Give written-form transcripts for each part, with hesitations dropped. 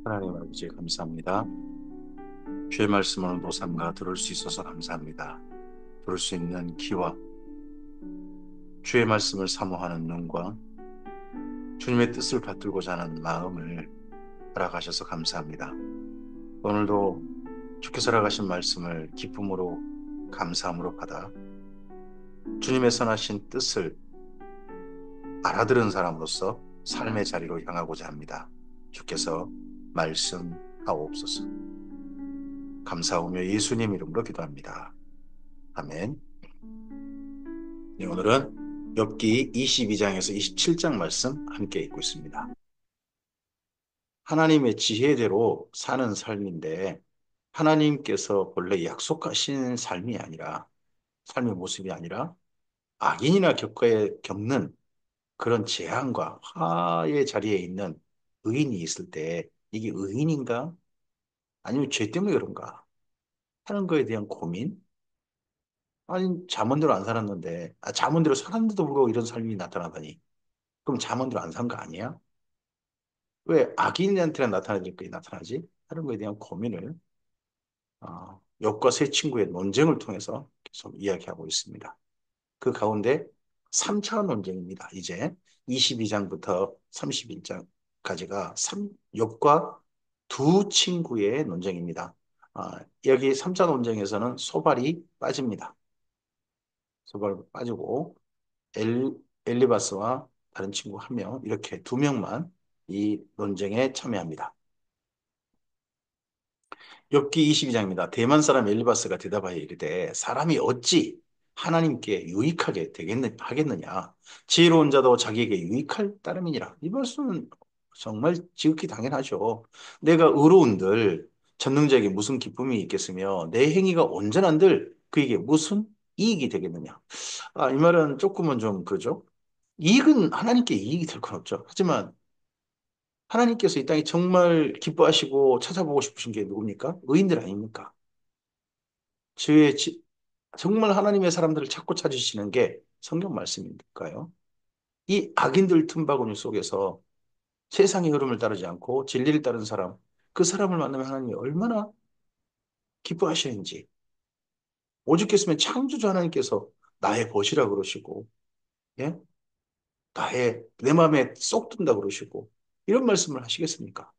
하나님 아버지 감사합니다. 주의 말씀을 오늘도 삼가 들을 수 있어서 감사합니다. 들을 수 있는 귀와 주의 말씀을 사모하는 눈과 주님의 뜻을 받들고자 하는 마음을 허락하셔서 감사합니다. 오늘도 주께서 허락하신 말씀을 기쁨으로 감사함으로 받아 주님의 선하신 뜻을 알아들은 사람으로서 삶의 자리로 향하고자 합니다. 주께서 말씀하옵소서. 감사하며 예수님 이름으로 기도합니다. 아멘. 네, 오늘은 욥기 22장에서 27장 말씀 함께 읽고 있습니다. 하나님의 지혜대로 사는 삶인데 하나님께서 본래 약속하신 삶이 아니라 삶의 모습이 아니라 악인이나 겪는 그런 재앙과 화의 자리에 있는 의인이 있을 때 이게 의인인가? 아니면 죄 때문에 그런가? 하는 거에 대한 고민? 아니 잠언대로 안 살았는데 잠언대로 살았는데도 불구하고 이런 삶이 나타나다니 그럼 잠언대로 안 산 거 아니야? 왜 악인한테는 나타나질 거 나타나지? 하는 거에 대한 고민을 욥과 세 친구의 논쟁을 통해서 계속 이야기하고 있습니다. 그 가운데 3차 논쟁입니다. 이제 22장부터 31장까지가 욥과 두 친구의 논쟁입니다. 여기 3차 논쟁에서는 소발이 빠집니다. 소발 빠지고 엘, 엘리바스와 다른 친구 한 명, 이렇게 두 명만 이 논쟁에 참여합니다. 욥기 22장입니다. 대만 사람 엘리바스가 대답하여 이르되 사람이 어찌 하나님께 유익하게 하겠느냐. 지혜로운 자도 자기에게 유익할 따름이니라. 이 말씀은 정말 지극히 당연하죠. 내가 의로운들 전능자에게 무슨 기쁨이 있겠으며 내 행위가 온전한들 그에게 무슨 이익이 되겠느냐. 이 말은 조금은 좀 그죠. 이익은 하나님께 이익이 될 건 없죠. 하지만 하나님께서 이 땅에 정말 기뻐하시고 찾아보고 싶으신 게 누굽니까? 의인들 아닙니까? 주의 정말 하나님의 사람들을 찾고 찾으시는 게 성경 말씀이니까요. 이 악인들 틈바구니 속에서 세상의 흐름을 따르지 않고 진리를 따르는 사람, 그 사람을 만나면 하나님이 얼마나 기뻐하시는지. 오죽했으면 창조주 하나님께서 나의 벗이라 그러시고, 예? 내 마음에 쏙 든다 그러시고, 이런 말씀을 하시겠습니까?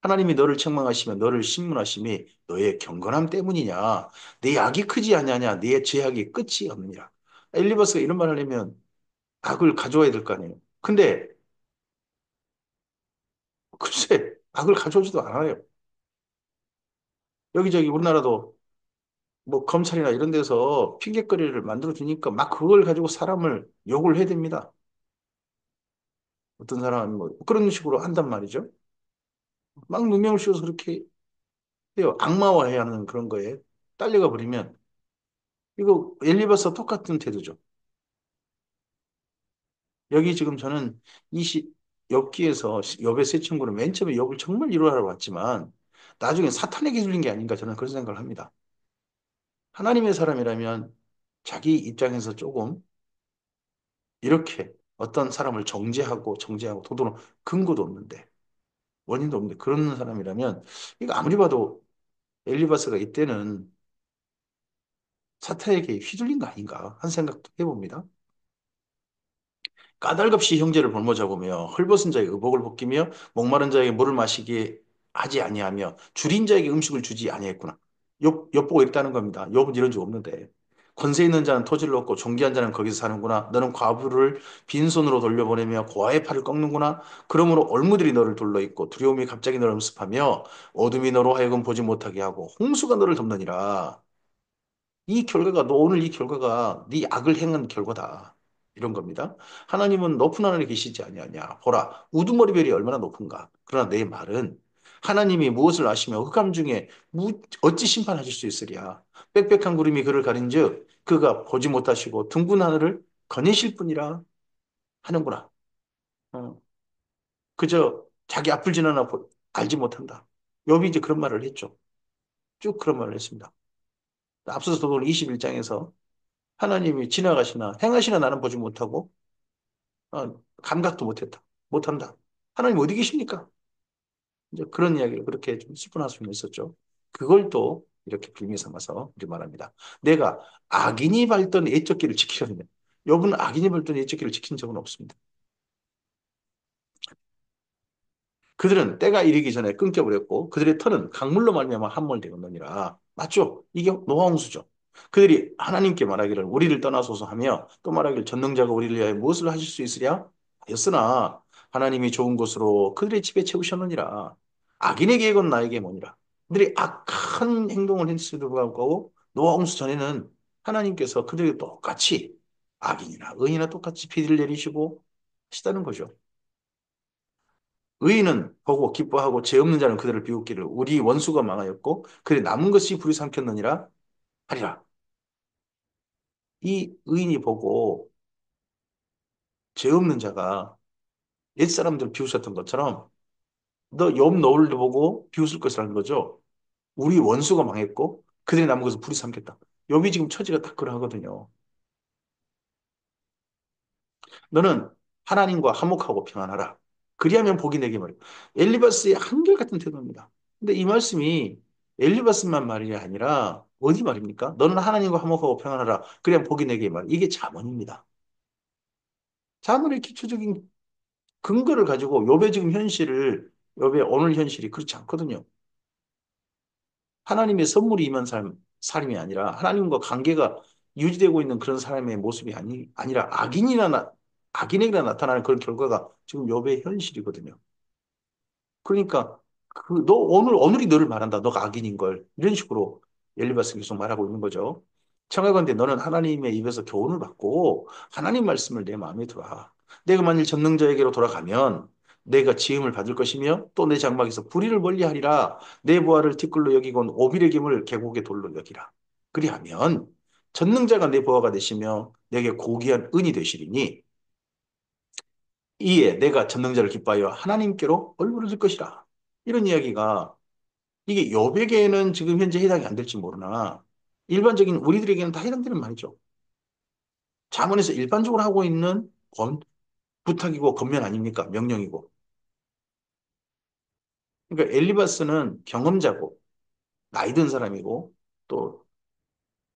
하나님이 너를 책망하시며 너를 신문하심이 너의 경건함 때문이냐? 네 악이 크지 않냐냐? 네 죄악이 끝이 없느니라. 엘리바스가 이런 말을 하려면 악을 가져와야 될 거 아니에요. 근데 글쎄 악을 가져오지도 않아요. 여기저기 우리나라도 뭐 검찰이나 이런 데서 핑계거리를 만들어 주니까 막 그걸 가지고 사람을 욕을 해야 됩니다. 어떤 사람은 뭐 그런 식으로 한단 말이죠. 막 누명을 씌워서 그렇게 해요. 악마화해야 하는 그런 거에 딸려가 버리면 이거 엘리바스와 똑같은 태도죠. 여기 지금 저는 엽기에서 엽의 세 친구는 맨 처음에 엽을 정말 이루하러 왔지만 나중에 사탄에게 들린 게 아닌가 저는 그런 생각을 합니다. 하나님의 사람이라면 자기 입장에서 조금 이렇게 어떤 사람을 정죄하고 도도는 근거도 없는데 원인도 없는데 그런 사람이라면 이거 아무리 봐도 엘리바스가 이때는 사탄에게 휘둘린 거 아닌가 한 생각도 해봅니다. 까닭없이 형제를 볼모 잡으며 헐벗은 자에게 의복을 벗기며 목마른 자에게 물을 마시게 하지 아니하며 줄인 자에게 음식을 주지 아니했구나. 욥보고 있다는 겁니다. 욥은 이런 적 없는데. 권세 있는 자는 토지를 얻고 존귀한 자는 거기서 사는구나. 너는 과부를 빈손으로 돌려보내며 고아의 팔을 꺾는구나. 그러므로 올무들이 너를 둘러있고 두려움이 갑자기 너를 음습하며 어둠이 너로 하여금 보지 못하게 하고 홍수가 너를 덮느니라. 너 오늘 이 결과가 네 악을 행한 결과다. 이런 겁니다. 하나님은 높은 하늘에 계시지 아니하냐. 보라, 우두머리별이 얼마나 높은가. 그러나 내 말은 하나님이 무엇을 아시며 흑암 중에 어찌 심판하실 수 있으랴. 빽빽한 구름이 그를 가린즉 그가 보지 못하시고 둥근 하늘을 거니실 뿐이라 하는구나. 어, 그저 자기 앞을 지나나 알지 못한다. 욥이 이제 그런 말을 했죠. 쭉 그런 말을 했습니다. 앞서서 본 21장에서 하나님이 지나가시나 행하시나 나는 보지 못하고 감각도 못했다. 못한다. 하나님 어디 계십니까? 이제 그런 이야기를 그렇게 좀 슬픈할 수는 있었죠. 그걸 또 이렇게 빌미 삼아서 이렇게 말합니다. 내가 악인이 밟던 애적기를 지키려면 여러분 악인이 밟던 애적기를 지킨 적은 없습니다. 그들은 때가 이르기 전에 끊겨버렸고 그들의 털은 강물로 말미암아 함몰되었느니라. 맞죠? 이게 노아홍수죠. 그들이 하나님께 말하기를 우리를 떠나소서 하며 또 말하기를 전능자가 우리를 위하여 무엇을 하실 수 있으랴? 하였으나 하나님이 좋은 것으로 그들의 집에 채우셨느니라. 악인의 계획은 나에게 뭐니라. 그들이 악한 행동을 했음에도 불구하고 노아홍수 전에는 하나님께서 그들에게 똑같이 악인이나 의인이나 똑같이 비를 내리시고 하시다는 거죠. 의인은 보고 기뻐하고 죄 없는 자는 그들을 비웃기를 우리 원수가 망하였고 그래 남은 것이 불이 삼켰느니라 하리라. 이 의인이 보고 죄 없는 자가 옛사람들 비웃었던 것처럼 너 옆 너울을 보고 비웃을 것이라는 거죠. 우리 원수가 망했고 그들이 남은 것을 불이 삼켰다. 여기 지금 처지가 딱 그러하거든요. 너는 하나님과 화목하고 평안하라. 그리하면 복이 내게 말이야. 엘리바스의 한결같은 태도입니다. 근데 이 말씀이 엘리바스만 말이 아니라 어디 말입니까? 너는 하나님과 화목하고 평안하라. 그리하면 복이 내게 말. 이게 잠언입니다. 잠언의 기초적인 근거를 가지고 욥의 지금 현실을 욥의 오늘 현실이 그렇지 않거든요. 하나님의 선물이 임한 삶이 아니라 하나님과 관계가 유지되고 있는 그런 사람의 모습이 아니라 악인에게나 나타나는 그런 결과가 지금 욥의 현실이거든요. 그러니까 너 오늘이 너를 말한다. 너가 악인인 걸. 이런 식으로 엘리바스 계속 말하고 있는 거죠. 청하건대 너는 하나님의 입에서 교훈을 받고 하나님 말씀을 내 마음에 두라. 내가 만일 전능자에게로 돌아가면 내가 지음을 받을 것이며 또 내 장막에서 불의를 멀리하리라. 내 보화를 티끌로 여기곤 오빌의 김을 계곡의 돌로 여기라. 그리하면 전능자가 내 보화가 되시며 내게 고귀한 은이 되시리니 이에 내가 전능자를 기뻐하여 하나님께로 얼굴을 들 것이라. 이런 이야기가 이게 여백에는 지금 현재 해당이 안 될지 모르나 일반적인 우리들에게는 다 해당되는 말이죠. 자문에서 일반적으로 하고 있는 부탁이고 권면 아닙니까? 명령이고. 그러니까 엘리바스는 경험자고 나이 든 사람이고 또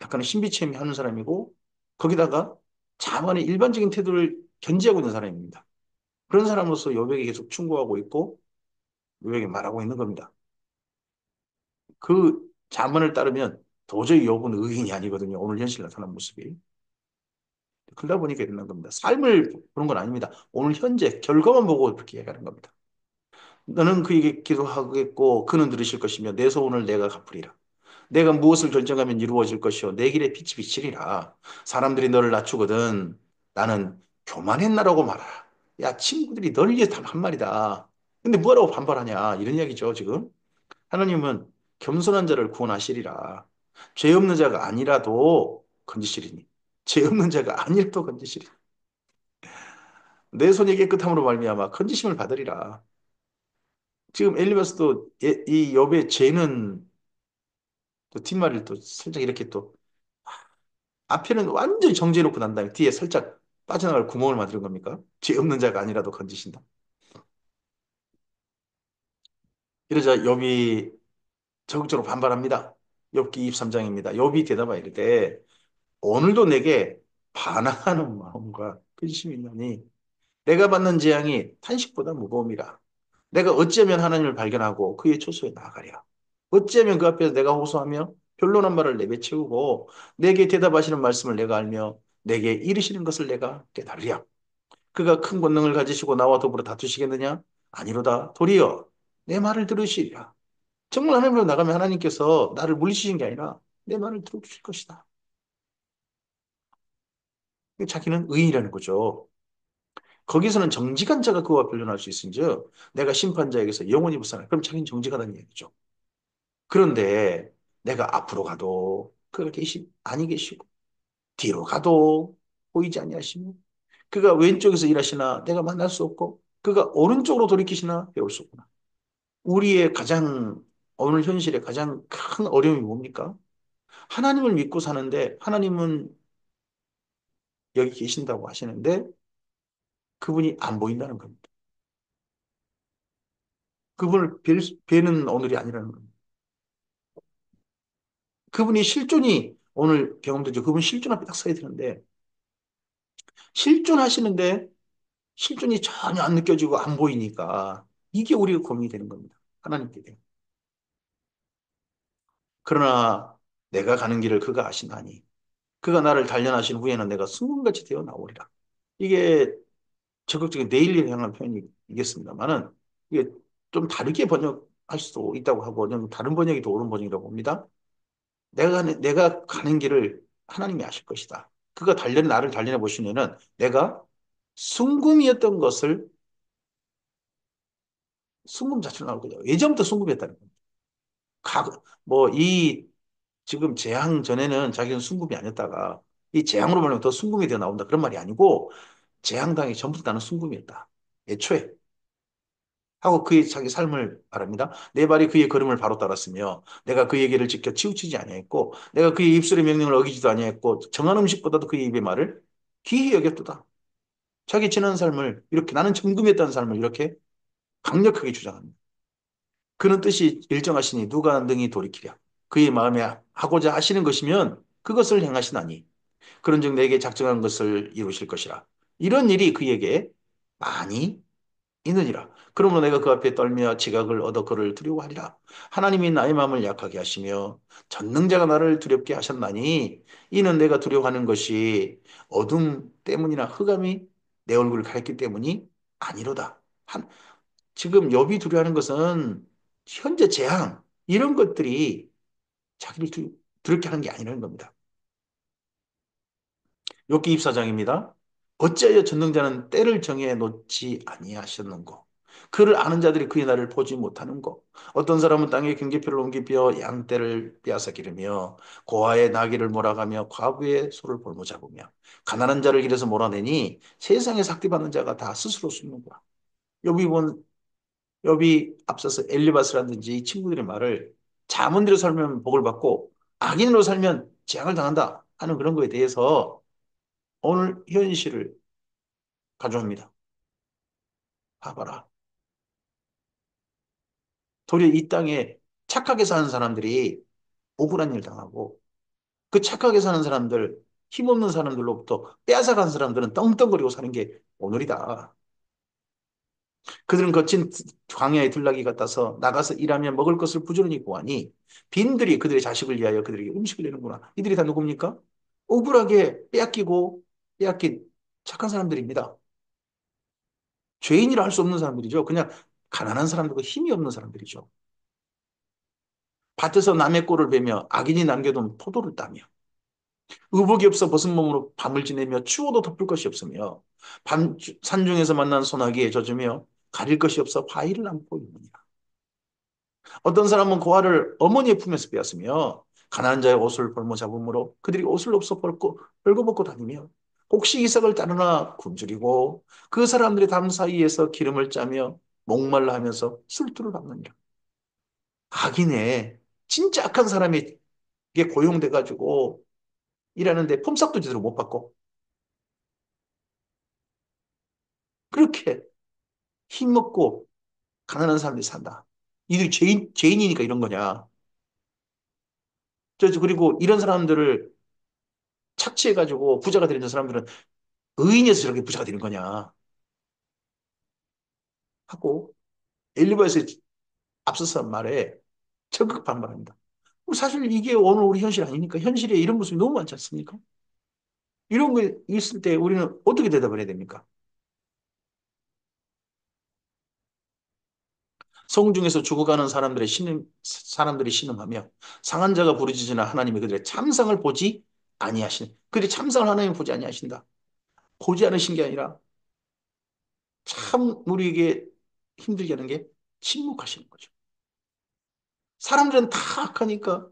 약간의 신비체험이 하는 사람이고 거기다가 자문의 일반적인 태도를 견지하고 있는 사람입니다. 그런 사람으로서 여백에 계속 충고하고 있고 여백에 말하고 있는 겁니다. 그 자문을 따르면 도저히 욥은 의인이 아니거든요. 오늘 현실 나타난 모습이. 그러다 보니까 이러는 겁니다. 삶을 보는 건 아닙니다. 오늘 현재 결과만 보고 그렇게 얘기하는 겁니다. 너는 그에게 기도하겠고 그는 들으실 것이며 내 소원을 내가 갚으리라. 내가 무엇을 결정하면 이루어질 것이요 내 길에 빛이 비치리라. 사람들이 너를 낮추거든 나는 교만했나라고 말하라. 야 친구들이 널 위해 단 한 말이다. 근데 뭐라고 반발하냐 이런 이야기죠 지금. 하나님은 겸손한 자를 구원하시리라. 죄 없는 자가 아니라도 건지시리니. 죄 없는 자가 아니라도 건지시리니. 내 손이 깨끗함으로 말미암아 건지심을 받으리라. 지금 엘리바스도 이 욥의 죄는 또 뒷말을 또 살짝 이렇게 또 앞에는 완전히 정지해놓고 난 다음에 뒤에 살짝 빠져나갈 구멍을 만드는 겁니까? 죄 없는 자가 아니라도 건지신다. 이러자 욥이 적극적으로 반발합니다. 욥기 23장입니다. 욥이 대답하여 이르되 오늘도 내게 반항하는 마음과 근심이 있나니 내가 받는 재앙이 탄식보다 무거움이라. 내가 어찌하면 하나님을 발견하고 그의 초소에 나아가랴. 어찌하면 그 앞에서 내가 호소하며 변론한 말을 내뱉치우고 내게 대답하시는 말씀을 내가 알며 내게 이르시는 것을 내가 깨달으랴. 그가 큰 권능을 가지시고 나와 더불어 다투시겠느냐? 아니로다. 도리어 내 말을 들으시리라. 정말 하나님으로 나가면 하나님께서 나를 물리치신 게 아니라 내 말을 들어주실 것이다. 자기는 의인이라는 거죠. 거기서는 정직한 자가 그와 변론할 수 있은즉 내가 심판자에게서 영원히 불쌍하다. 그럼 자기는 정직하다는 얘기죠. 그런데 내가 앞으로 가도 그가 아니 계시고 뒤로 가도 보이지 아니하시며 그가 왼쪽에서 일하시나 내가 만날 수 없고 그가 오른쪽으로 돌이키시나 배울 수 없구나. 우리의 가장 오늘 현실의 가장 큰 어려움이 뭡니까? 하나님을 믿고 사는데 하나님은 여기 계신다고 하시는데 그분이 안 보인다는 겁니다. 그분을 뵈는 오늘이 아니라는 겁니다. 그분이 실존이 오늘 경험되죠. 그분 실존 앞에 딱 서야 되는데, 실존하시는데, 실존이 전혀 안 느껴지고 안 보이니까, 이게 우리가 고민이 되는 겁니다. 하나님께 대해. 그러나, 내가 가는 길을 그가 아시나니, 그가 나를 단련하신 후에는 내가 승금같이 되어 나오리라. 이게 적극적인 내일을 향한 표현이겠습니다만은, 이게 좀 다르게 번역할 수도 있다고 하고, 좀 다른 번역이 더 옳은 번역이라고 봅니다. 내가 가는 길을 하나님이 아실 것이다. 그가 나를 단련해 보시면은 내가 순금이었던 것을 순금 자체로 나올 거죠. 예전부터 순금이었다는 겁니다. 이 지금 재앙 전에는 자기는 순금이 아니었다가 이 재앙으로 말하면 더 순금이 되어 나온다. 그런 말이 아니고 재앙 당이 전부터 나는 순금이었다. 애초에. 하고 그의 자기 삶을 말합니다. 내 발이 그의 걸음을 바로 따랐으며 내가 그의 길을 지켜 치우치지 아니했고 내가 그의 입술의 명령을 어기지도 아니했고 정한 음식보다도 그의 입의 말을 귀히 여겼도다. 자기 지난 삶을 이렇게 나는 정금이었다는 삶을 이렇게 강력하게 주장합니다. 그런 뜻이 일정하시니 누가 능히 돌이키랴. 그의 마음에 하고자 하시는 것이면 그것을 행하시나니 그런즉 내게 작정한 것을 이루실 것이라. 이런 일이 그에게 많이 있느니라. 그러므로 내가 그 앞에 떨며 지각을 얻어 그를 두려워하리라. 하나님이 나의 마음을 약하게 하시며 전능자가 나를 두렵게 하셨나니 이는 내가 두려워하는 것이 어둠 때문이나 흑암이 내 얼굴을 가렸기 때문이 아니로다. 지금 욥이 두려워하는 것은 현재 재앙 이런 것들이 자기를 두렵게 하는 게 아니라는 겁니다. 욥기 24장입니다. 어찌하여 전능자는 때를 정해 놓지 아니하셨는고 그를 아는 자들이 그의 날을 보지 못하는고 어떤 사람은 땅에 경계표를 옮기며 양떼를 빼앗아 기르며 고아의 나귀를 몰아가며 과부의 소를 볼모 잡으며 가난한 자를 길에서 몰아내니 세상에 삭대받는 자가 다 스스로 숨는구나. 욥이 본 욥이 앞서서 엘리바스라든지 이 친구들의 말을 자문대로 살면 복을 받고 악인으로 살면 재앙을 당한다 하는 그런 거에 대해서 오늘 현실을 가져옵니다. 봐봐라. 도리어 이 땅에 착하게 사는 사람들이 억울한 일 당하고 그 착하게 사는 사람들, 힘없는 사람들로부터 빼앗아간 사람들은 떵떵거리고 사는 게 오늘이다. 그들은 거친 광야의 들나귀 같아서 나가서 일하며 먹을 것을 부지런히 구하니 빈들이 그들의 자식을 위하여 그들에게 음식을 내는구나. 이들이 다 누굽니까? 억울하게 빼앗긴 착한 사람들입니다. 죄인이라 할 수 없는 사람들이죠. 그냥 가난한 사람들과 힘이 없는 사람들이죠. 밭에서 남의 꼴을 베며 악인이 남겨둔 포도를 따며 의복이 없어 벗은 몸으로 밤을 지내며 추워도 덮을 것이 없으며 산중에서 만난 소나기에 젖으며 가릴 것이 없어 바위를 안고 있느니라. 어떤 사람은 고아를 어머니의 품에서 빼앗으며 가난한 자의 옷을 벌모 잡음으로 그들이 옷을 없어 벌거벗고 다니며 혹시 이삭을 따르나 굶주리고 그 사람들의 담 사이에서 기름을 짜며 목말라 하면서 술투를 밟느니라. 악인의 진짜 악한 사람에게 고용돼가지고 일하는데 품삯도 제대로 못 받고 그렇게 힘없고 가난한 사람들이 산다. 이들이 죄인이니까 이런 거냐. 그리고 이런 사람들을 착취해가지고 부자가 되는 사람들은 의인이어서 저렇게 부자가 되는 거냐 하고 엘리바에서 앞서서 한 말에 적극 반발합니다. 사실 이게 오늘 우리 현실 아닙니까? 현실에 이런 모습이 너무 많지 않습니까? 이런 거 있을 때 우리는 어떻게 대답을 해야 됩니까? 성중에서 죽어가는 사람들이 신음하며 상한 자가 부르짖으나 하나님이 그들의 참상을 보지 아니하시는 그들의 참상을 하나님이 보지 아니하신다. 보지 않으신 게 아니라 참 우리에게 힘들게 하는 게 침묵하시는 거죠. 사람들은 다 악하니까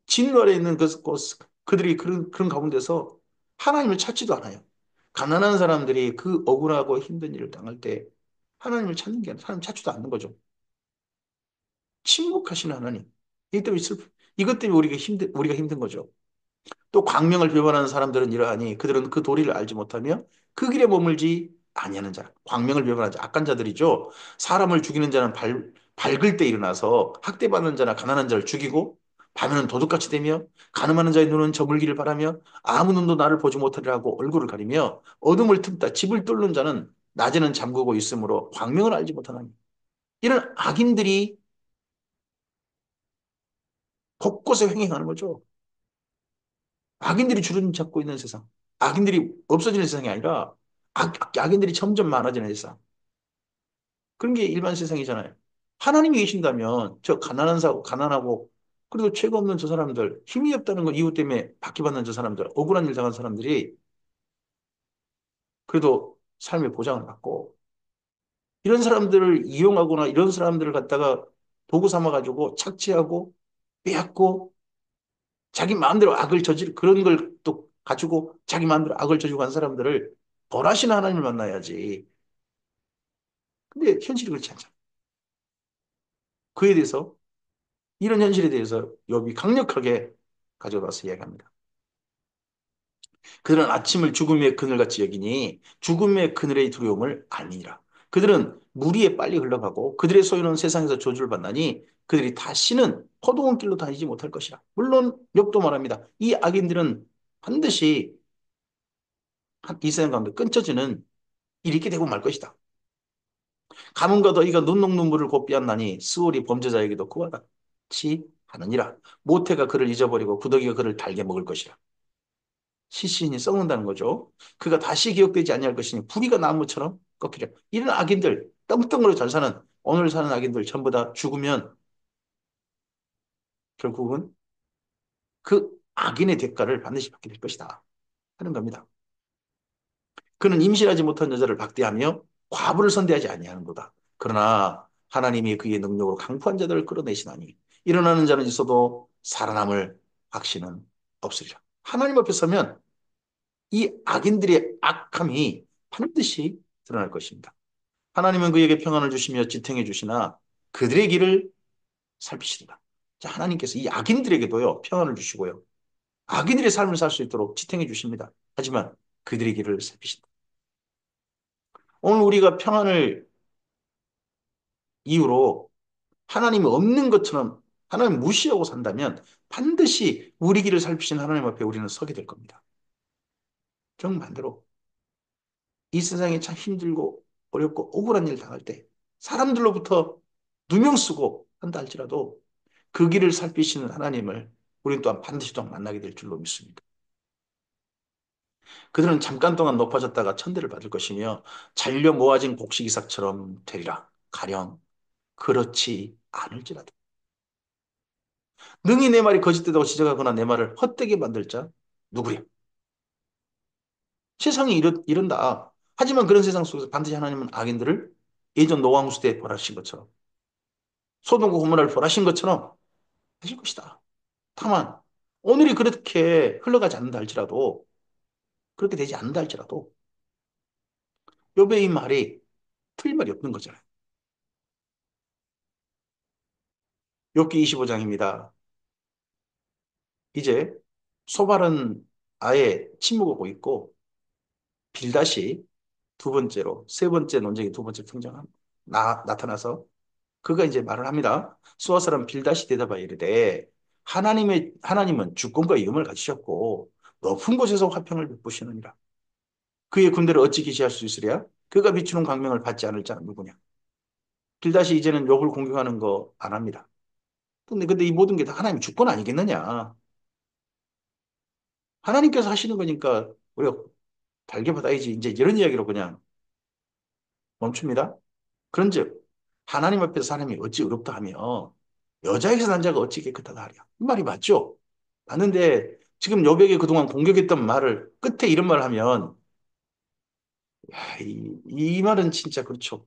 진노 아래 있는 그들이 그런 가운데서 하나님을 찾지도 않아요. 가난한 사람들이 그 억울하고 힘든 일을 당할 때 하나님을 찾는 게 아니라 하나님 찾지도 않는 거죠. 침묵하시는 하나님. 이것 때문에 우리가 힘든 거죠. 또 광명을 배반하는 사람들은 이러하니 그들은 그 도리를 알지 못하며 그 길에 머물지 아니하는 자, 광명을 배반하는 자, 악한 자들이죠. 사람을 죽이는 자는 밝을 때 일어나서 학대받는 자나 가난한 자를 죽이고 밤에는 도둑같이 되며 가늠하는 자의 눈은 저물기를 바라며 아무 눈도 나를 보지 못하리라 하고 얼굴을 가리며 어둠을 틈다 집을 뚫는 자는 낮에는 잠그고 있으므로 광명을 알지 못하나니 이런 악인들이 곳곳에 횡행하는 거죠. 악인들이 주름 잡고 있는 세상. 악인들이 없어지는 세상이 아니라 악인들이 점점 많아지는 세상. 그런 게 일반 세상이잖아요. 하나님이 계신다면 저 가난하고 그래도 죄가 없는 저 사람들, 힘이 없다는 건 이유 때문에 박해받는 저 사람들, 억울한 일 당한 사람들이 그래도 삶의 보장을 받고 이런 사람들을 이용하거나 이런 사람들을 갖다가 도구 삼아가지고 착취하고 빼앗고 자기 마음대로 악을 저지르 그런 걸 또 가지고 자기 마음대로 악을 저지르고 한 사람들을 벌하시는 하나님을 만나야지. 근데 현실이 그렇지 않잖아. 그에 대해서 이런 현실에 대해서 욥이 강력하게 가져와서 이야기합니다. 그들은 아침을 죽음의 그늘같이 여기니 죽음의 그늘의 두려움을 아니니라. 그들은 물 위에 빨리 흘러가고 그들의 소유는 세상에서 저주를 받나니 그들이 다시는 허도한 길로 다니지 못할 것이라. 물론 욥도 말합니다. 이 악인들은 반드시 이 세상 가운데 끊쳐지는 일이 있게 되고 말 것이다. 가뭄과 더위가 눈 녹는 물을 곧 빼앗나니 스올이 범죄자에게도 그와 같이 하느니라. 모태가 그를 잊어버리고 구더기가 그를 달게 먹을 것이라. 시신이 썩는다는 거죠. 그가 다시 기억되지 아니할 것이니 부리가 나무처럼 꺾이려. 이런 악인들, 떵떵으로 잘 사는 오늘 사는 악인들 전부 다 죽으면 결국은 그 악인의 대가를 반드시 받게 될 것이다 하는 겁니다. 그는 임신하지 못한 여자를 박대하며 과부를 선대하지 아니하는도다. 그러나 하나님이 그의 능력으로 강포한 자들을 끌어내시나니 일어나는 자는 있어도 살아남을 확신은 없으리라. 하나님 앞에 서면 이 악인들의 악함이 반드시 드러날 것입니다. 하나님은 그에게 평안을 주시며 지탱해 주시나 그들의 길을 살피시리라. 자, 하나님께서 이 악인들에게도요, 평안을 주시고요. 악인들의 삶을 살 수 있도록 지탱해 주십니다. 하지만 그들의 길을 살피신다. 오늘 우리가 평안을 이유로 하나님이 없는 것처럼 하나님 무시하고 산다면 반드시 우리 길을 살피신 하나님 앞에 우리는 서게 될 겁니다. 정반대로 이 세상에 참 힘들고 어렵고 억울한 일 당할 때 사람들로부터 누명 쓰고 한다 할지라도 그 길을 살피시는 하나님을 우리는 또한 반드시 또 만나게 될 줄로 믿습니다. 그들은 잠깐 동안 높아졌다가 천대를 받을 것이며 잘려 모아진 곡식이삭처럼 되리라. 가령 그렇지 않을지라도. 능히 내 말이 거짓되다고 지적하거나 내 말을 헛되게 만들 자 누구랴? 세상이 이런다. 하지만 그런 세상 속에서 반드시 하나님은 악인들을 예전 노왕 시대에 벌하신 것처럼 소돔과 고모라를 벌하신 것처럼 하실 것이다. 다만 오늘이 그렇게 흘러가지 않는다 할지라도 그렇게 되지 않는다 할지라도 욥의 이 말이 틀린 말이 없는 거잖아요. 욥기 25장입니다. 이제 소발은 아예 침묵하고 있고 빌다시 두 번째로 세 번째 논쟁이 두 번째 나타나서 그가 이제 말을 합니다. 수아 사람 빌다시 대답하여 이르되 하나님은 주권과 위엄을 가지셨고 높은 곳에서 화평을 베푸시느니라. 그의 군대를 어찌 기시할 수 있으랴? 그가 비추는 광명을 받지 않을 자는 누구냐? 빌다시 이제는 욥을 공격하는 거 안 합니다. 근데 이 모든 게 다 하나님 주권 아니겠느냐? 하나님께서 하시는 거니까 우리가 달게 받아야지. 이제 이런 이야기로 그냥 멈춥니다. 그런즉 하나님 앞에서 사람이 어찌 의롭다 하며 여자에게서 난 자가 어찌 깨끗하다 하랴. 이 말이 맞죠? 맞는데 지금 여백이 그동안 공격했던 말을 끝에 이런 말을 하면 야, 이 말은 진짜 그렇죠.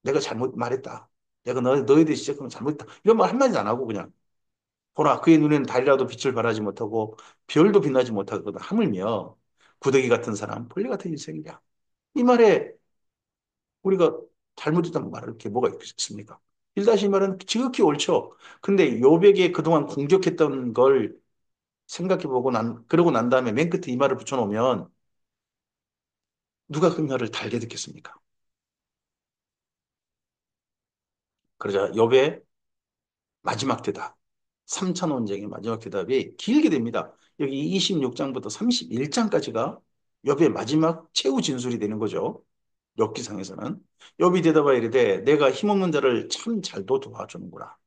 내가 잘못 말했다. 내가 너에 대해 지적한 건 잘못했다. 이런 말 한마디도 안 하고 그냥 보라 그의 눈에는 달이라도 빛을 발하지 못하고 별도 빛나지 못하거든 하물며 구더기 같은 사람 벌레 같은 인생이냐. 이 말에 우리가 잘못했다는 말을 게 뭐가 있겠습니까? 빌다시 말은 지극히 옳죠. 근데 요백에 그동안 공격했던 걸 생각해보고 그러고 난 다음에 맨 끝에 이 말을 붙여놓으면 누가 그 말을 달게 듣겠습니까? 그러자 욥의 마지막 대답, 3차 논쟁의 마지막 대답이 길게 됩니다. 여기 26장부터 31장까지가 욥의 마지막 최후 진술이 되는 거죠. 엽기상에서는 욥이 대답하여 이르되 내가 힘없는 자를 참 잘도 도와주는구나.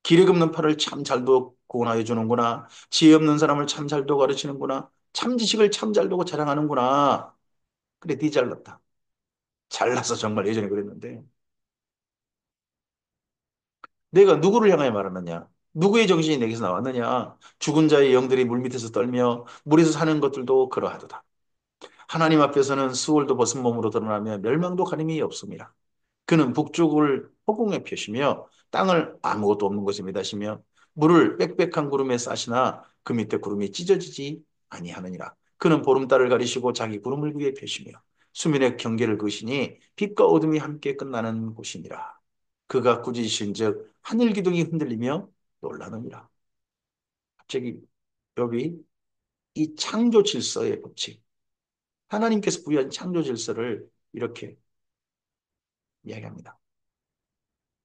길에 굽는 팔을 참 잘도 구원하여 주는구나. 지혜 없는 사람을 참 잘도 가르치는구나. 참 지식을 참 잘도 자랑하는구나. 그래, 네 잘났다. 잘나서 정말 예전에 그랬는데 내가 누구를 향하여 말하느냐? 누구의 정신이 내게서 나왔느냐? 죽은 자의 영들이 물밑에서 떨며 물에서 사는 것들도 그러하도다. 하나님 앞에서는 수월도 벗은 몸으로 드러나며 멸망도 가림이 없습니다. 그는 북쪽을 허공에 펴시며 땅을 아무것도 없는 곳에 매다시며 물을 빽빽한 구름에 싸시나 그 밑에 구름이 찢어지지 아니하느니라. 그는 보름달을 가리시고 자기 구름을 위에 펴시며 수면의 경계를 그으시니 빛과 어둠이 함께 끝나는 곳이니라. 그가 꾸짖으신즉 하늘 기둥이 흔들리며 놀라느니라. 갑자기 욥이 이 창조 질서의 법칙, 하나님께서 부여한 창조 질서를 이렇게 이야기합니다.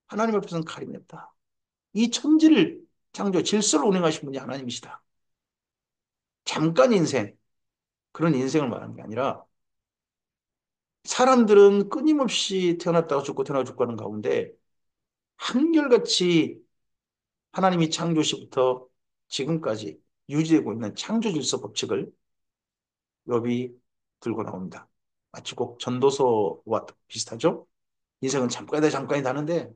하나님 앞에서는 가림이 없다. 이 천지를 창조 질서를 운행하신 분이 하나님이시다. 잠깐 인생, 그런 인생을 말하는 게 아니라 사람들은 끊임없이 태어났다가 죽고 태어나고 죽고 하는 가운데 한결같이 하나님이 창조 시부터 지금까지 유지되고 있는 창조 질서 법칙을 욥이 들고 나옵니다. 마치 꼭 전도서와 비슷하죠? 인생은 잠깐이다 잠깐이 다는데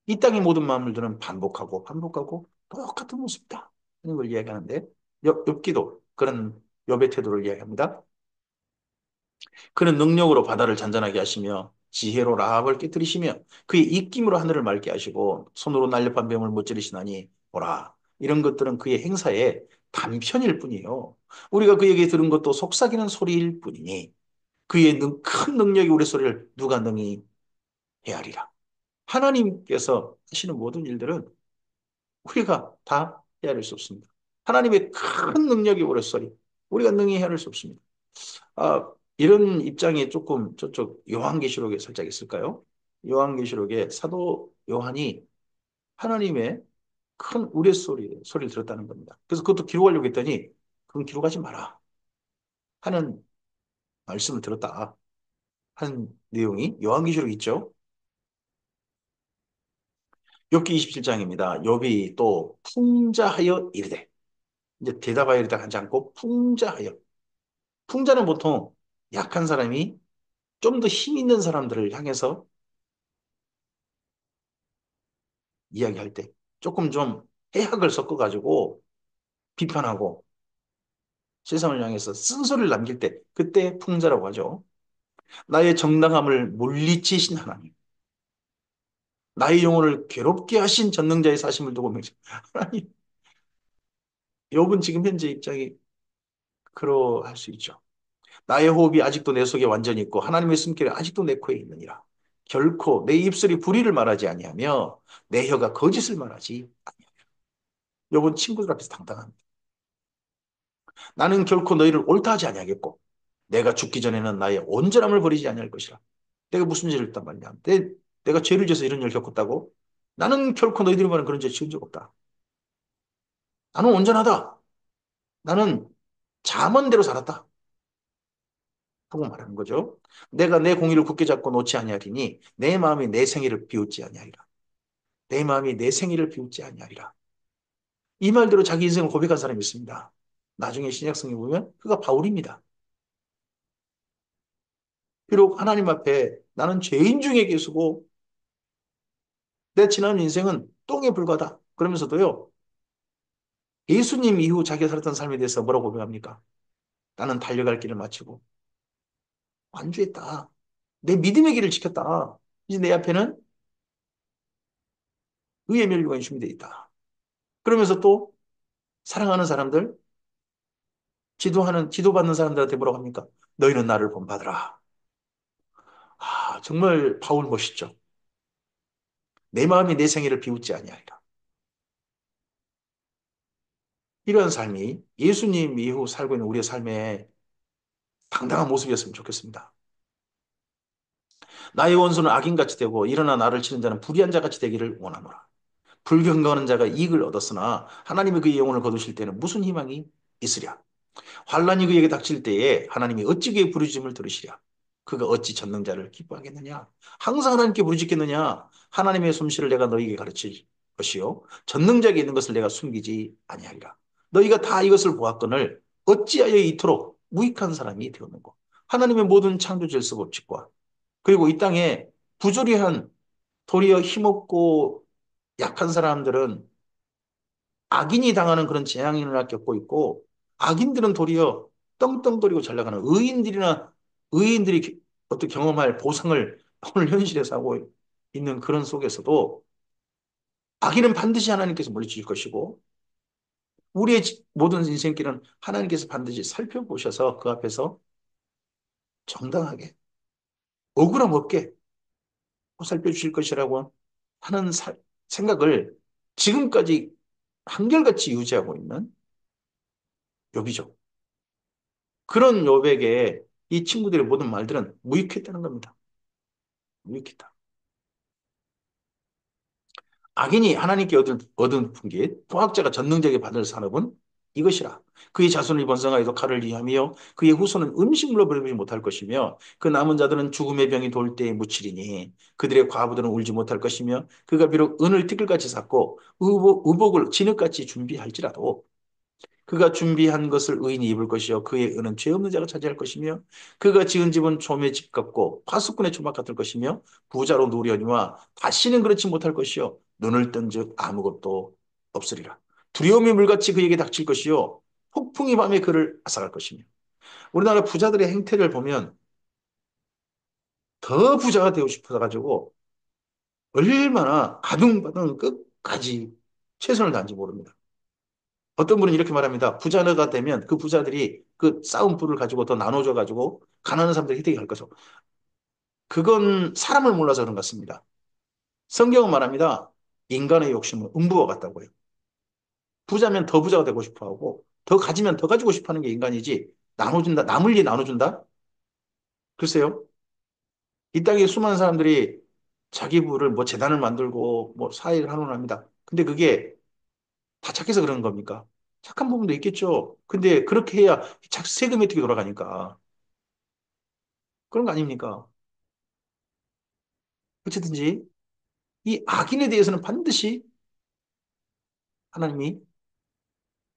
이 땅의 모든 만물들은 반복하고 반복하고 똑같은 모습이다. 하는 걸 이야기하는데 욥기도 그런 욥의 태도를 이야기합니다. 그는 능력으로 바다를 잔잔하게 하시며 지혜로 라합을 깨뜨리시며 그의 입김으로 하늘을 맑게 하시고 손으로 날렵한 뱀을 무찌르시나니 보라. 이런 것들은 그의 행사의 단편일 뿐이요. 우리가 그에게 들은 것도 속삭이는 소리일 뿐이니 그의 큰 능력이 우리 소리를 누가 능히 헤아리라. 하나님께서 하시는 모든 일들은 우리가 다 헤아릴 수 없습니다. 하나님의 큰 능력이 우리 소리 우리가 능히 헤아릴 수 없습니다. 이런 입장이 조금 저쪽 요한계시록에 살짝 있을까요? 요한계시록에 사도 요한이 하나님의 큰 소리를 들었다는 겁니다. 그래서 그것도 기록하려고 했더니 그건 기록하지 마라 하는 말씀을 들었다 한 내용이 요한계시록에 있죠. 욥기 27장입니다. 욥이 또 풍자하여 이르되 이제 대답하여 이르다 하지 않고 풍자하여 풍자는 보통 약한 사람이 좀 더 힘 있는 사람들을 향해서 이야기할 때 조금 좀 해학을 섞어가지고 비판하고 세상을 향해서 쓴소리를 남길 때 그때 풍자라고 하죠. 나의 정당함을 물리치신 하나님, 나의 영혼을 괴롭게 하신 전능자의 사심을 두고 맹세. 하나님, 욥은 지금 현재 입장이 그러할 수 있죠. 나의 호흡이 아직도 내 속에 완전히 있고 하나님의 숨결이 아직도 내 코에 있느니라. 결코 내 입술이 불의를 말하지 아니하며 내 혀가 거짓을 말하지 아니하며. 욥은 친구들 앞에서 당당합니다. 나는 결코 너희를 옳다 하지 아니하겠고 내가 죽기 전에는 나의 온전함을 버리지 아니할 것이라. 내가 무슨 죄를 했단 말이냐. 내가 죄를 져서 이런 일을 겪었다고? 나는 결코 너희들이 말하는 그런 죄 지은 적 없다. 나는 온전하다. 나는 잠언대로 살았다. 하고 말하는 거죠. 내가 내 공의를 굳게 잡고 놓지 아니하리니 내 마음이 내 생애를 비웃지 아니하리라. 내 마음이 내 생애를 비웃지 아니하리라. 이 말대로 자기 인생을 고백한 사람이 있습니다. 나중에 신약성에 보면 그가 바울입니다. 비록 하나님 앞에 나는 죄인 중에 계수고 내 지난 인생은 똥에 불과하다. 그러면서도요. 예수님 이후 자기가 살았던 삶에 대해서 뭐라고 고백합니까? 나는 달려갈 길을 마치고 완주했다. 내 믿음의 길을 지켰다. 이제 내 앞에는 의의 멸류관이 준비되어 있다. 그러면서 또 사랑하는 사람들, 지도받는 사람들한테 뭐라고 합니까? 너희는 나를 본받으라. 정말 바울 멋있죠. 내 마음이 내 생애를 비웃지 아니하리라. 이러한 삶이 예수님 이후 살고 있는 우리의 삶의 당당한 모습이었으면 좋겠습니다. 나의 원수는 악인같이 되고 일어나 나를 치는 자는 불의한 자같이 되기를 원하노라. 불경건한 자가 이익을 얻었으나 하나님이 그의 영혼을 거두실 때는 무슨 희망이 있으랴. 환란이 그에게 닥칠 때에 하나님이 어찌 그의 부르짖음을 들으시랴. 그가 어찌 전능자를 기뻐하겠느냐. 항상 하나님께 부르짖겠느냐. 하나님의 솜씨를 내가 너희에게 가르칠 것이요 전능자에게 있는 것을 내가 숨기지 아니하리라. 너희가 다 이것을 보았거늘 어찌하여 이토록 무익한 사람이 되었는고. 하나님의 모든 창조 질서 법칙과 그리고 이 땅에 부조리한 도리어 힘없고 약한 사람들은 악인이 당하는 그런 재앙을 겪고 있고 악인들은 도리어 떵떵거리고 잘 나가는 의인들이 어떻게 경험할 보상을 오늘 현실에서 하고 있는 그런 속에서도 악인은 반드시 하나님께서 물리칠 것이고 우리의 모든 인생길은 하나님께서 반드시 살펴보셔서 그 앞에서 정당하게 억울함 없게 보살펴 주실 것이라고 하는 생각을 지금까지 한결같이 유지하고 있는 욥이죠. 그런 욥에게 이 친구들의 모든 말들은 무익했다는 겁니다. 무익했다. 악인이 하나님께 얻은 분깃, 포악자가 전능자에게 받을 산업은 이것이라. 그의 자손이 번성하여도 칼을 이하며 그의 후손은 음식물로 버리지 못할 것이며 그 남은 자들은 죽음의 병이 돌 때에 묻히리니 그들의 과부들은 울지 못할 것이며 그가 비록 은을 티끌같이 샀고 의복을 진흙같이 준비할지라도 그가 준비한 것을 의인이 입을 것이요 그의 은은 죄 없는 자가 차지할 것이며 그가 지은 집은 좀의 집 같고 파수꾼의 초막 같을 것이며 부자로 누리려니와 다시는 그렇지 못할 것이요 눈을 뜬즉 아무것도 없으리라. 두려움이 물같이 그에게 닥칠 것이요 폭풍이 밤에 그를 앗아갈 것이며. 우리나라 부자들의 행태를 보면 더 부자가 되고 싶어 가지고 얼마나 아둥바둥 끝까지 최선을 다한지 모릅니다. 어떤 분은 이렇게 말합니다. 부자가 되면 그 부자들이 그 쌓은 부를 가지고 더 나눠줘 가지고 가난한 사람들이 혜택이 갈 거죠. 그건 사람을 몰라서 그런 것 같습니다. 성경은 말합니다. 인간의 욕심은 음부와 같다고 해요. 부자면 더 부자가 되고 싶어 하고 더 가지면 더 가지고 싶어 하는 게 인간이지 나눠준다, 남을 위해 나눠준다? 글쎄요. 이 땅에 수많은 사람들이 자기 부를 뭐 재단을 만들고 뭐 사회를 하는 합니다. 근데 그게 다 착해서 그런 겁니까? 착한 부분도 있겠죠. 근데 그렇게 해야 세금이 어떻게 돌아가니까. 그런 거 아닙니까? 어쨌든지 이 악인에 대해서는 반드시 하나님이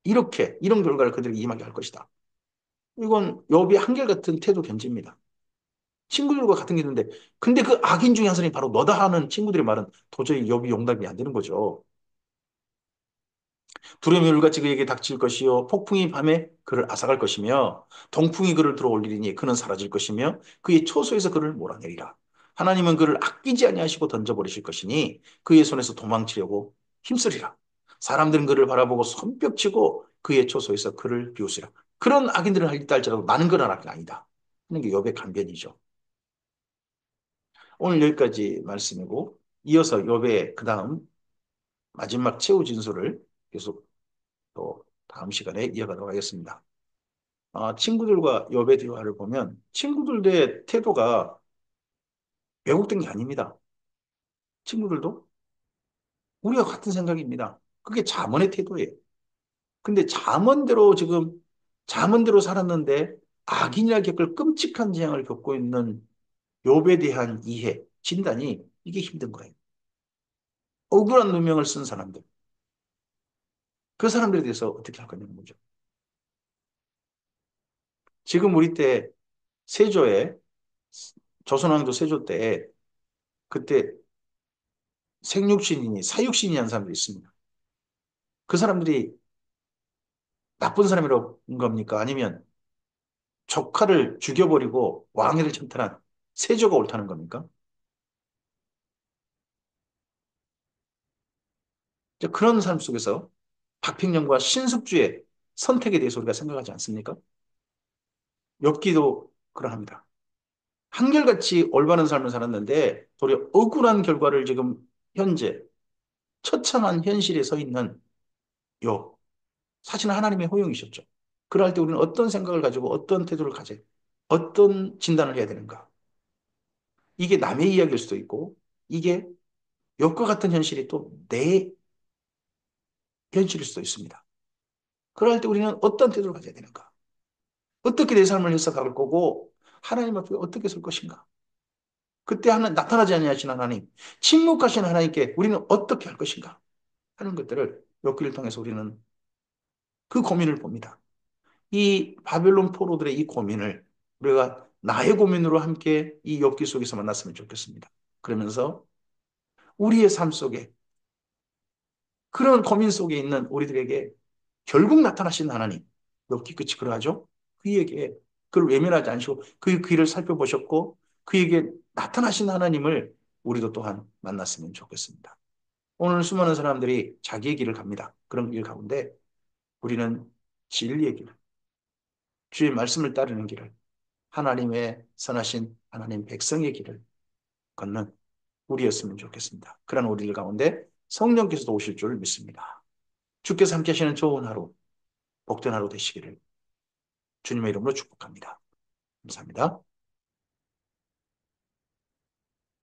이런 결과를 그들에게 임하게 할 것이다. 이건 욥의 한결같은 태도 견지입니다. 친구들과 같은 게 있는데 근데 그 악인 중에 한 사람이 바로 너다 하는 친구들의 말은 도저히 욥이 용납이 안 되는 거죠. 두려움이 울같이 그에게 닥칠 것이요 폭풍이 밤에 그를 앗아갈 것이며 동풍이 그를 들어올리리니 그는 사라질 것이며 그의 초소에서 그를 몰아내리라. 하나님은 그를 아끼지 아니하시고 던져버리실 것이니 그의 손에서 도망치려고 힘쓰리라. 사람들은 그를 바라보고 손뼉치고 그의 초소에서 그를 비웃으리라. 그런 악인들은 있다 할지라도 나는 그런 악이 아니다 하는 게 욥의 강변이죠. 오늘 여기까지 말씀이고 이어서 욥의 그 다음 마지막 최후 진술을 계속 또 다음 시간에 이어가도록 하겠습니다. 친구들과 욥의 대화를 보면 친구들의 태도가 왜곡된 게 아닙니다. 친구들도 우리가 같은 생각입니다. 그게 잠언의 태도예요. 근데 잠언대로 살았는데 악인이라 겪을 끔찍한 재앙을 겪고 있는 욥에 대한 이해, 진단이 이게 힘든 거예요. 억울한 누명을 쓴 사람들, 그 사람들에 대해서 어떻게 할 거냐는 거죠. 지금 우리 때 세조에 조선왕조 세조 때 그때 생육신이니 사육신이 한 사람들이 있습니다. 그 사람들이 나쁜 사람이라고 본 겁니까? 아니면 조카를 죽여버리고 왕위를 찬탈한 세조가 옳다는 겁니까? 이제 그런 삶 속에서 박평년과 신숙주의 선택에 대해서 우리가 생각하지 않습니까? 엽기도 그러합니다. 한결같이 올바른 삶을 살았는데 도리어 억울한 결과를 지금 현재 처참한 현실에 서 있는 요 사실은 하나님의 호용이셨죠. 그럴 때 우리는 어떤 생각을 가지고 어떤 태도를 가져 어떤 진단을 해야 되는가? 이게 남의 이야기일 수도 있고, 이게 역과 같은 현실이 또 내 현실일 수도 있습니다. 그럴 때 우리는 어떤 태도를 가져야 되는가? 어떻게 내 삶을 해석할 거고, 하나님 앞에 어떻게 설 것인가? 그때 하나 나타나지 아니하신 하나님, 침묵하신 하나님께 우리는 어떻게 할 것인가? 하는 것들을 욥기를 통해서 우리는 그 고민을 봅니다. 이 바벨론 포로들의 이 고민을 우리가 나의 고민으로 함께 이 욥기 속에서 만났으면 좋겠습니다. 그러면서 우리의 삶 속에 그런 고민 속에 있는 우리들에게 결국 나타나신 하나님, 욥기 끝이 그러하죠. 그에게 그를 외면하지 않으시고 그의 길을 살펴보셨고 그에게 나타나신 하나님을 우리도 또한 만났으면 좋겠습니다. 오늘 수많은 사람들이 자기의 길을 갑니다. 그런 길 가운데 우리는 진리의 길, 주의 말씀을 따르는 길을, 하나님의 선하신 하나님 백성의 길을 걷는 우리였으면 좋겠습니다. 그런 우리들 가운데 성령께서도 오실 줄 믿습니다. 주께서 함께 하시는 좋은 하루, 복된 하루 되시기를 주님의 이름으로 축복합니다. 감사합니다.